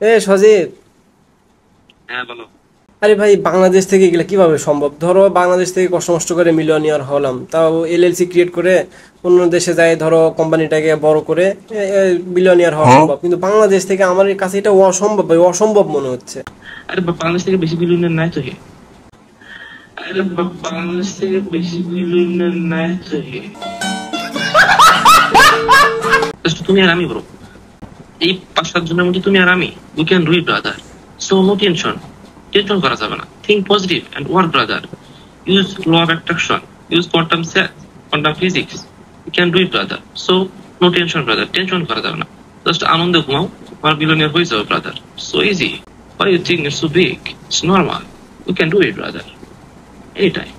এ সজীব, হ্যাঁ বলো। আরে ভাই বাংলাদেশ থেকে এগুলা কিভাবে সম্ভব? ধরো বাংলাদেশ থেকে কষ্ট মষ্ট করে মিলিয়নিয়ার হলাম, তাও এলএলসি ক্রিয়েট করে অন্য দেশে যাই, ধরো কোম্পানিটাকে বড় করে বিলিয়নিয়ার হওয়া সম্ভব, কিন্তু বাংলাদেশ থেকে আমার কাছে এটা অসম্ভব ভাই, অসম্ভব মনে হচ্ছে। আরে বাংলাদেশ থেকে বেশি বিলিয়নের নাই তো হে। আরে বাংলাদেশ থেকে বেশি বিলিয়নের নাই তো হে। Just তুমি আর আমি ব্রো, এই 5-7 জনের মধ্যে তুমি আর আমি, we can do it brother. So no tension, tension করা যাবে না। Think positive and work brother. Use law of attraction, use quantum sense, quantum physics. You can do it brother. So no tension brother, tension করা যাবে না। Just আনন্দে ঘুমাও, আমার billionaire হয়ে যাবে brother. So easy. Why you think it's so big? It's normal. You can do it, brother. Anytime.